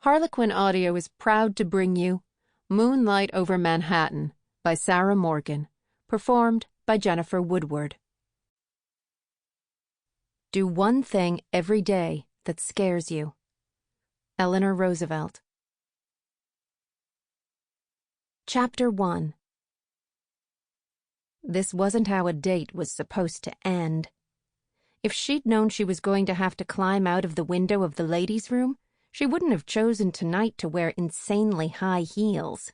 HarlequinAudio is proud to bring you Moonlight Over Manhattan by Sarah Morgan, performed by Jennifer Woodward. Do one thing every day that scares you. Eleanor Roosevelt. Chapter 1. This wasn't how a date was supposed to end. If she'd known she was going to have to climb out of the window of the ladies' room, she wouldn't have chosen tonight to wear insanely high heels.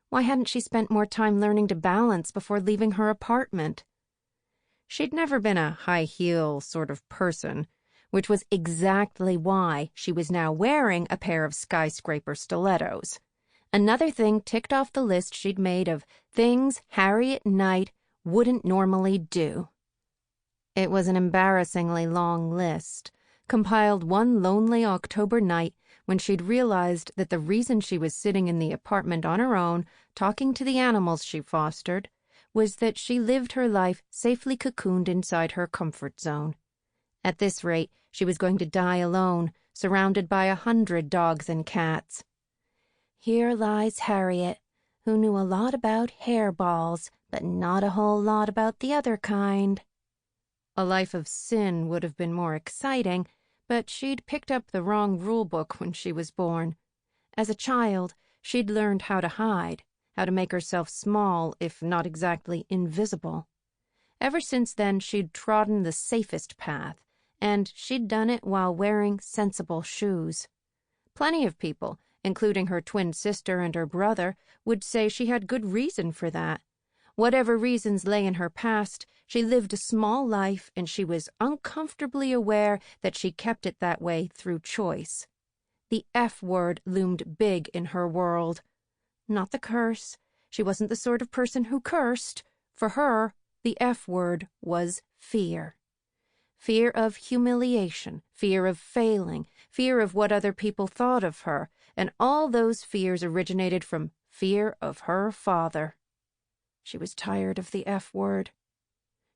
Why hadn't she spent more time learning to balance before leaving her apartment? She'd never been a high-heel sort of person, which was exactly why she was now wearing a pair of skyscraper stilettos. Another thing ticked off the list she'd made of things Harriet Knight wouldn't normally do. It was an embarrassingly long list, compiled one lonely October night when she'd realized that the reason she was sitting in the apartment on her own, talking to the animals she fostered, was that she lived her life safely cocooned inside her comfort zone. At this rate, she was going to die alone, surrounded by 100 dogs and cats. Here lies Harriet, who knew a lot about hairballs, but not a whole lot about the other kind. A life of sin would have been more exciting, but she'd picked up the wrong rulebook when she was born. As a child, she'd learned how to hide, how to make herself small, if not exactly invisible. Ever since then, she'd trodden the safest path, and she'd done it while wearing sensible shoes. Plenty of people, including her twin sister and her brother, would say she had good reason for that. Whatever reasons lay in her past, she lived a small life, and she was uncomfortably aware that she kept it that way through choice. The F word loomed big in her world. Not the curse. She wasn't the sort of person who cursed. For her, the F word was fear. Fear of humiliation, fear of failing, fear of what other people thought of her, and all those fears originated from fear of her father. She was tired of the F word.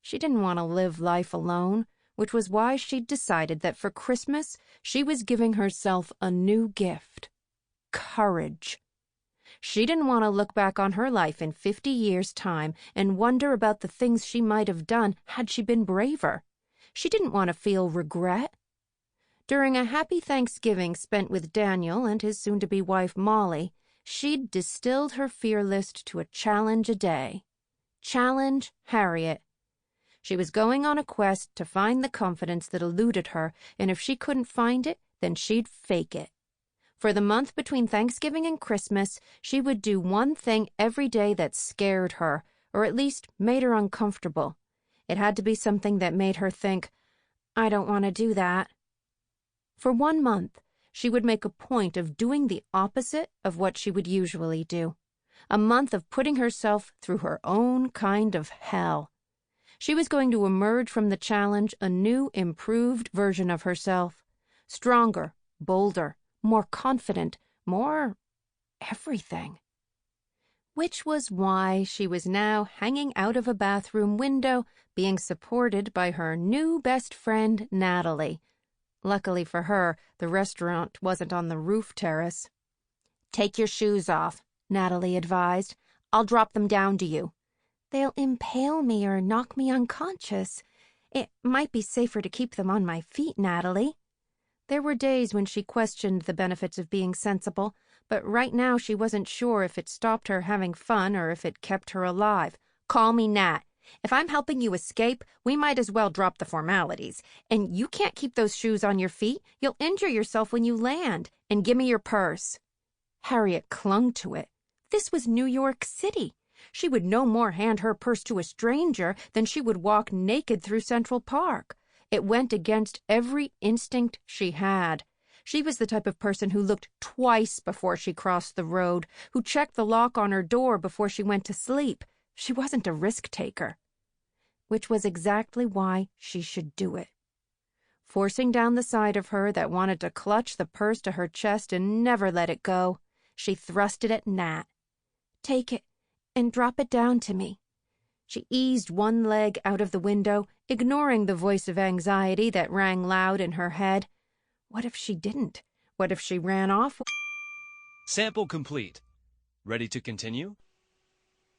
She didn't want to live life alone, which was why she'd decided that for Christmas she was giving herself a new gift: courage. She didn't want to look back on her life in 50 years' time and wonder about the things she might have done had she been braver. She didn't want to feel regret. During a happy Thanksgiving spent with Daniel and his soon-to-be wife Molly, she'd distilled her fear list to a challenge a day. Challenge Harriet. She was going on a quest to find the confidence that eluded her, and if she couldn't find it, then she'd fake it. For the month between Thanksgiving and Christmas, she would do one thing every day that scared her, or at least made her uncomfortable. It had to be something that made her think, "I don't want to do that." For 1 month, she would make a point of doing the opposite of what she would usually do. A month of putting herself through her own kind of hell. She was going to emerge from the challenge a new, improved version of herself. Stronger, bolder, more confident, more everything. Which was why she was now hanging out of a bathroom window, being supported by her new best friend, Natalie. Luckily for her, the restaurant wasn't on the roof terrace. "Take your shoes off," Natalie advised. "I'll drop them down to you." "They'll impale me or knock me unconscious. It might be safer to keep them on my feet, Natalie." There were days when she questioned the benefits of being sensible, but right now she wasn't sure if it stopped her having fun or if it kept her alive. "Call me Nat. If I'm helping you escape, we might as well drop the formalities. And you can't keep those shoes on your feet. You'll injure yourself when you land. And give me your purse." Harriet clung to it. This was New York City. She would no more hand her purse to a stranger than she would walk naked through Central Park. It went against every instinct she had. She was the type of person who looked twice before she crossed the road, who checked the lock on her door before she went to sleep. She wasn't a risk-taker. Which was exactly why she should do it. Forcing down the side of her that wanted to clutch the purse to her chest and never let it go, she thrust it at Nat. "Take it and drop it down to me." She eased one leg out of the window, ignoring the voice of anxiety that rang loud in her head. What if she didn't? What if she ran off? Sample complete. Ready to continue?